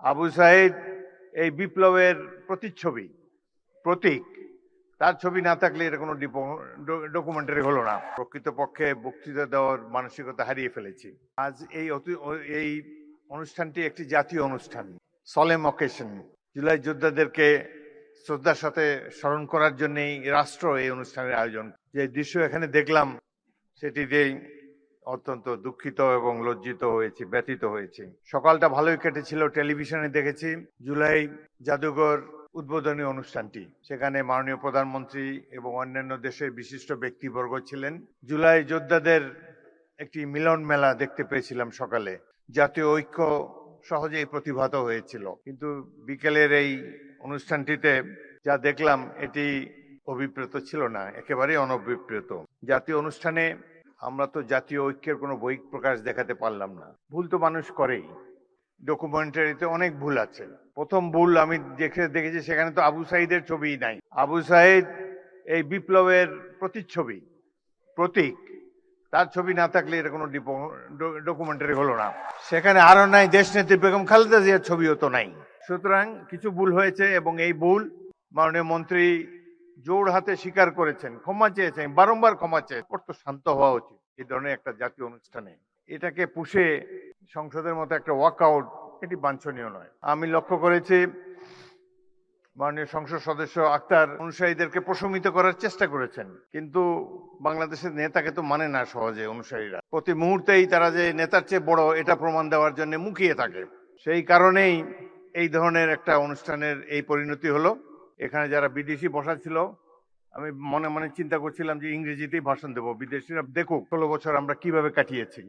আবু সাইদ এই বিপ্লবের প্রতিচ্ছবি, প্রতীক। তার ছবি না থাকলে এটা কোনো ডকুমেন্টারি হলো না। প্রকৃতপক্ষে বক্তৃতা দেওয়ার মানসিকতা হারিয়ে ফেলেছি। আজ এই অনুষ্ঠানটি একটি জাতীয় অনুষ্ঠান, সলেম অকেশন। জুলাই যোদ্ধাদেরকে শ্রদ্ধার সাথে স্মরণ করার জন্যই রাষ্ট্র এই অনুষ্ঠানের আয়োজন। যে দৃশ্য এখানে দেখলাম সেটিতেই অত্যন্ত দুঃখিত এবং লজ্জিত হয়েছি, ব্যথিত হয়েছি। সকালটা ভালোই কেটেছিল, টেলিভিশনে দেখেছি জুলাই জাদুঘর উদ্বোধনী অনুষ্ঠানটি। সেখানে মাননীয় প্রধানমন্ত্রী এবং অন্যান্য দেশের বিশিষ্ট ব্যক্তিবর্গ ছিলেন। জুলাই যোদ্ধাদের একটি মিলন মেলা দেখতে পেয়েছিলাম সকালে। জাতীয় ঐক্য সহজেই প্রতিভাত হয়েছিল, কিন্তু বিকেলের এই অনুষ্ঠানটিতে যা দেখলাম এটি অভিপ্রেত ছিল না, একেবারেই অনভিপ্রেত। জাতীয় অনুষ্ঠানে আমরা তো জাতীয় ঐক্যের কোনো বহিঃপ্রকাশ দেখাতে পারলাম না। ভুল তো মানুষ করেই, ডকুমেন্টারিতে অনেক ভুল আছে। প্রথম ভুল আমি দেখেছি সেখানে তো আবু সাইদের ছবিই নাই। আবু সাইদ এই বিপ্লবের প্রতিচ্ছবি, প্রতীক। তার ছবি না থাকলে এটা কোনো ডকুমেন্টারি হলো না। সেখানে আরো নাই দেশনেত্রী বেগম খালেদা জিয়ার ছবিও তো নাই। সুতরাং কিছু ভুল হয়েছে এবং এই ভুল মাননীয় মন্ত্রী জোর হাতে স্বীকার করেছেন, ক্ষমা চেয়েছেন, বারংবার ক্ষমা চেয়ে। তো শান্ত হওয়া উচিত এই ধরনের একটা জাতীয় অনুষ্ঠানে। এটাকে পুষে সংসদের মতো একটা ওয়াকআউট, এটি বাঞ্ছনীয় নয়। আমি লক্ষ্য করেছি মাননীয় সংসদ সদস্য আক্তার অনুসারীদেরকে প্রশমিত করার চেষ্টা করেছেন, কিন্তু বাংলাদেশের নেতাকে তো মানে না সহজে অনুসারীরা। প্রতি মুহূর্তেই তারা যে নেতার চেয়ে বড় এটা প্রমাণ দেওয়ার জন্য মুখিয়ে থাকে। সেই কারণেই এই ধরনের একটা অনুষ্ঠানের এই পরিণতি হলো। এখানে যারা বিদেশি বসা ছিল, আমি মনে মনে চিন্তা করছিলাম যে ইংরেজিতেই ভাষণ দেবো, বিদেশিরা দেখুক 16 বছর আমরা কিভাবে কাটিয়েছি,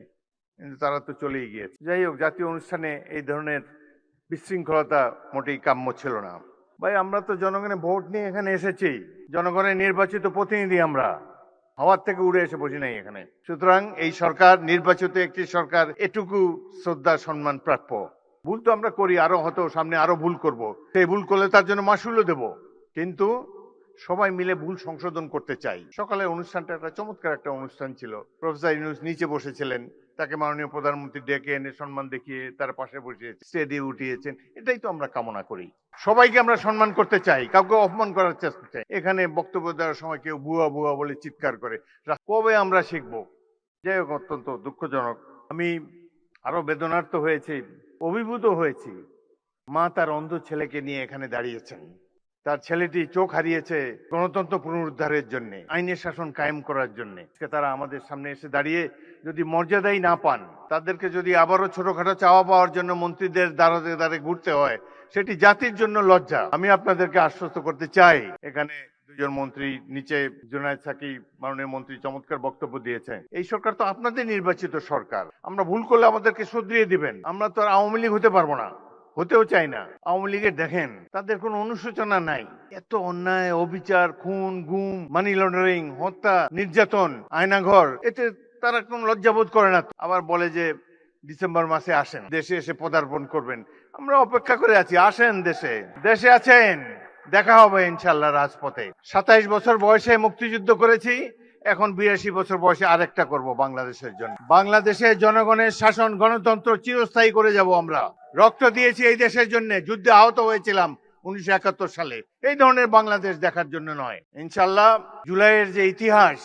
কিন্তু তারা তো চলেই গিয়েছে। যাই হোক, জাতীয় অনুষ্ঠানে এই ধরনের বিশৃঙ্খলতা মোটেই কাম্য ছিল না। ভাই, আমরা তো জনগণের ভোট নিয়ে এখানে এসেছি, জনগণের নির্বাচিত প্রতিনিধি, আমরা হাওয়ার থেকে উড়ে এসে বসি নাই এখানে। সুতরাং এই সরকার নির্বাচিত একটি সরকার, এটুকু শ্রদ্ধা সম্মান প্রাপ্য। ভুল তো আমরা করি, আরো হয়তো সামনে আরো ভুল করব, সেই ভুল করলে তার জন্য মাসুলও দেব, কিন্তু সবাই মিলে ভুল সংশোধন করতে চাই। সকালের অনুষ্ঠানটা একটা চমৎকার একটা অনুষ্ঠান ছিল। প্রফেসর ইউনূস নিচে বসেছিলেন, তাকে মাননীয় প্রধানমন্ত্রী ডেকে এনে সম্মান দেখিয়ে তার পাশে বসিয়েছে, স্টেজে উঠিয়েছেন। এটাই তো আমরা কামনা করি। সবাইকে আমরা সম্মান করতে চাই, কাউকে অপমান করার চেষ্টা চাই। এখানে বক্তব্য দেওয়ার সময় কেউ বুয়া বুয়া বলে চিৎকার করে, কবে আমরা শিখবো? যাই হোক, অত্যন্ত দুঃখজনক। আমি আরো বেদনার্থ হয়েছি, অভিভূত হয়েছি। মা তার অন্ধ ছেলেকে নিয়ে এখানে দাঁড়িয়েছেন। তার ছেলেটি চোখ হারিয়েছে গণতন্ত্র পুনরুদ্ধারের জন্য, আইনের শাসন কায়েম করার জন্য। তারা আমাদের সামনে এসে দাঁড়িয়ে যদি মর্যাদাই না পান, তাদেরকে যদি আবারও ছোটখাটো চাওয়া পাওয়ার জন্য মন্ত্রীদের দ্বারে দ্বারে ঘুরতে হয়, সেটি জাতির জন্য লজ্জা। আমি আপনাদেরকে আশ্বস্ত করতে চাই, এখানে দুজন মন্ত্রী, নিচে জুনায়েদ সাকি মাননীয় মন্ত্রী চমৎকার বক্তব্য দিয়েছেন। এই সরকার তো আপনাদের নির্বাচিত সরকার। আমরা ভুল করলে আমাদেরকে শুধরিয়ে দিবেন। আমরা তো আর আওয়ামী লীগ হতে পারবো না, হতেও চাই না। আওয়ামী লীগের দেখেন, তাদের কোনো অনুশোচনা নাই। এত অন্যায়, অবিচার, খুন, গুম, মানি লন্ডারিং, হত্যা, নির্যাতন, আয়নাঘর, এতে তারা কোনো লজ্জাবোধ করে না। আবার বলে যে ডিসেম্বর মাসে আসেন, দেশে এসে পদার্পণ করবেন। আমরা অপেক্ষা করে আছি, আসেন দেশে। দেশে আছেন, দেখা হবে ইনশাল্লাহ রাজপথে। 27 বছর বয়সে মুক্তিযুদ্ধ করেছি, এখন 82 বছর বয়সে আরেকটা করব বাংলাদেশের জন্য। বাংলাদেশের জনগণের শাসন, গণতন্ত্র চিরস্থায়ী করে যাব আমরা। রক্ত দিয়েছি এই দেশের জন্য, যুদ্ধে আহত হয়েছিলাম 1971 সালে। এই ধরনের বাংলাদেশ দেখার জন্য নয়। ইনশাল্লাহ জুলাইয়ের যে ইতিহাস,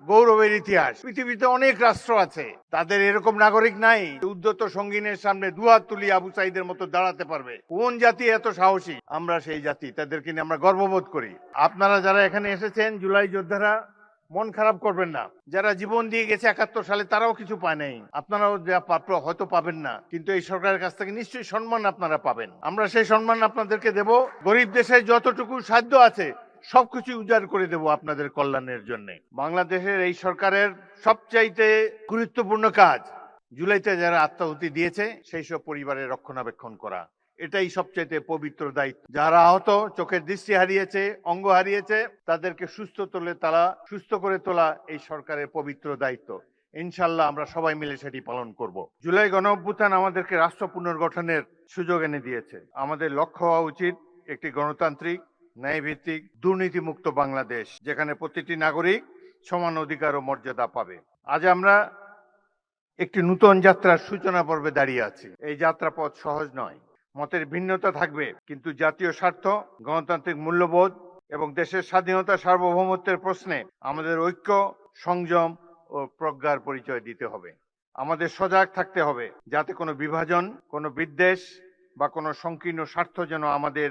গৌরবের ইতিহাস, পৃথিবীতে অনেক রাষ্ট্র আছে, তাদের এরকম নাগরিক নাই উদ্ধত সঙ্গীনের সামনে দুহাত তুলি আবু সাইদের মতো দাঁড়াতে পারবে। কোন জাতি এত সাহসী? আমরা সেই জাতি, তাদেরকে নিয়ে আমরা গর্ববোধ করি। আপনারা যারা এখানে এসেছেন, জুলাই যোদ্ধারা, মন খারাপ করবেন না। যারা জীবন দিয়ে গেছে 71 সালে, তারাও কিছু পায় নাই। আপনারাও যা প্রাপ্য হয়তো পাবেন না, কিন্তু এই সরকারের কাছ থেকে নিশ্চয়ই সম্মান আপনারা পাবেন। আমরা সেই সম্মান আপনাদেরকে দেব। গরিব দেশে যতটুকু সাধ্য আছে সবকিছু উজাড় করে দেব আপনাদের কল্যাণের জন্য। বাংলাদেশের এই সরকারের সবচাইতে গুরুত্বপূর্ণ কাজ, জুলাইতে যারা আত্মাহুতি দিয়েছে সেই সব পরিবারের রক্ষণাবেক্ষণ করা। এটাই সবচেয়ে পবিত্র দায়িত্ব। যারা আহত, চোখের দৃষ্টি হারিয়েছে, অঙ্গ হারিয়েছে, তাদেরকে সুস্থ করে তোলা এই সরকারের পবিত্র দায়িত্ব। ইনশাল্লাহ আমরা সবাই মিলে সেটি পালন করব। জুলাই গণঅভ্যুত্থান আমাদেরকে রাষ্ট্র পুনর্গঠনের সুযোগ এনে দিয়েছে। আমাদের লক্ষ্য হওয়া উচিত একটি গণতান্ত্রিক, ন্যায়ভিত্তিক, দুর্নীতিমুক্ত বাংলাদেশ, যেখানে প্রতিটি নাগরিক সমান অধিকার ও মর্যাদা পাবে। আজ আমরা একটি নূতন যাত্রার সূচনা পর্বে দাঁড়িয়ে আছি। এই যাত্রাপথ সহজ নয়। মতের ভিন্নতা থাকবে, কিন্তু জাতীয় স্বার্থ, গণতান্ত্রিক মূল্যবোধ এবং দেশের স্বাধীনতা সার্বভৌমত্বের প্রশ্নে আমাদের ঐক্য, সংযম ও প্রজ্ঞার পরিচয় দিতে হবে। আমাদের সজাগ থাকতে হবে যাতে কোনো বিভাজন, কোনো বিদ্বেষ বা কোনো সংকীর্ণ স্বার্থ যেন আমাদের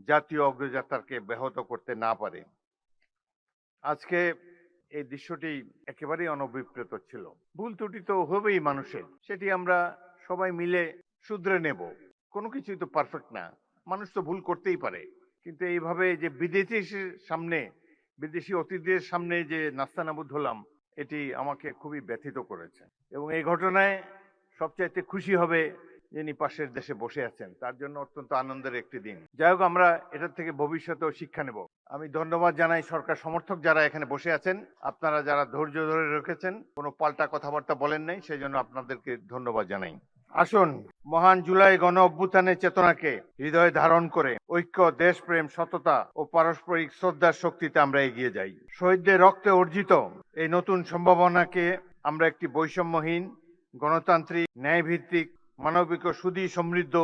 জাতীয় অগ্রযাত্রাকে ব্যাহত করতে না পারে। আজকে এই দৃশ্যটি একেবারেই অনভিপ্রেত ছিল। ভুল ত্রুটি তো হবেই মানুষের, সেটি আমরা সবাই মিলে শুধরে নেব। কোনো কিছুই তো পারফেক্ট না, মানুষ তো ভুল করতেই পারে। কিন্তু এইভাবে যে বিদেশি অতিথিদের সামনে যে নাস্তানাবুদ হলাম, এটি আমাকে খুবই ব্যথিত করেছে। এবং এই ঘটনায় সবচাইতে খুশি হবে যিনি পাশের দেশে বসে আছেন, তার জন্য অত্যন্ত আনন্দের একটি দিন। যাই হোক, আমরা এটার থেকে ভবিষ্যতেও শিক্ষা নেব। আমি ধন্যবাদ জানাই সরকার সমর্থক যারা এখানে বসে আছেন, আপনারা যারা ধৈর্য ধরে রেখেছেন, কোনো পাল্টা কথাবার্তা বলেন নাই, সেই জন্য আপনাদেরকে ধন্যবাদ জানাই। আসুন, মহান জুলাই গণ অভ্যুত্থানের চেতনাকে হৃদয়ে ধারণ করে ঐক্য, দেশপ্রেম, সততা ও পারস্পরিক শ্রদ্ধার শক্তিতে আমরা এগিয়ে যাই। শহীদদের রক্তে অর্জিত এই নতুন সম্ভাবনাকে আমরা একটি বৈষম্যহীন, গণতান্ত্রিক, ন্যায়ভিত্তিক, মানবিক ও সুধী সমৃদ্ধ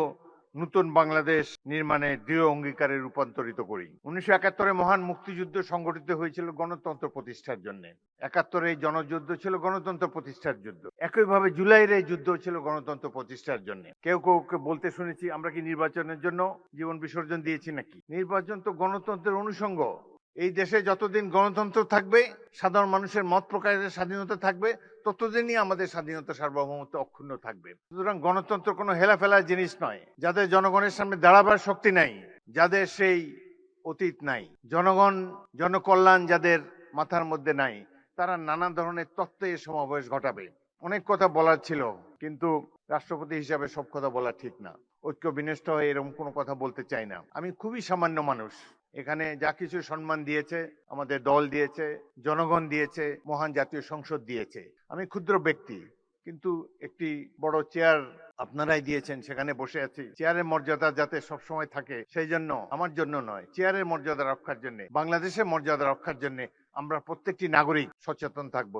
নতুন বাংলাদেশ নির্মাণে দৃঢ় অঙ্গীকারে রূপান্তরিত করি। 1971 মহান মুক্তিযুদ্ধ সংগঠিত হয়েছিল গণতন্ত্র প্রতিষ্ঠার জন্য। 71 এই জনযুদ্ধ ছিল গণতন্ত্র প্রতিষ্ঠার যুদ্ধ। একইভাবে জুলাইয়ের এই যুদ্ধ ছিল গণতন্ত্র প্রতিষ্ঠার জন্য। কেউ বলতে শুনেছি, আমরা কি নির্বাচনের জন্য জীবন বিসর্জন দিয়েছি নাকি? নির্বাচন তো গণতন্ত্রের অনুষঙ্গ। এই দেশে যতদিন গণতন্ত্র থাকবে, সাধারণ মানুষের মত প্রকাশের স্বাধীনতা থাকবে, ততদিনই আমাদের স্বাধীনতা সার্বভৌমত্ব অক্ষুণ্ণ থাকবে। সুতরাং গণতন্ত্র কোনো হেলাফেলার জিনিস নয়। যাদের জনগণের সামনে দাঁড়াবার শক্তি নাই, যাদের সেই অতীত নাই, জনকল্যাণ যাদের মাথার মধ্যে নাই, তারা নানা ধরনের তত্ত্বের সমাবেশ ঘটাবে। অনেক কথা বলার ছিল, কিন্তু রাষ্ট্রপতি হিসাবে সব কথা বলা ঠিক না। ঐক্য বিনষ্ট হয়ে এরকম কোনো কথা বলতে চাই না। আমি খুবই সামান্য মানুষ। এখানে যা কিছু সম্মান দিয়েছে আমাদের দল দিয়েছে, জনগণ দিয়েছে, মহান জাতীয় সংসদ দিয়েছে। আমি ক্ষুদ্র ব্যক্তি, কিন্তু একটি বড় চেয়ার আপনারাই দিয়েছেন, সেখানে বসে আছি। চেয়ারের মর্যাদা যাতে সবসময় থাকে, সেই জন্য, আমার জন্য নয়, চেয়ারের মর্যাদা রক্ষার জন্য, বাংলাদেশের মর্যাদা রক্ষার জন্য আমরা প্রত্যেকটি নাগরিক সচেতন থাকবো।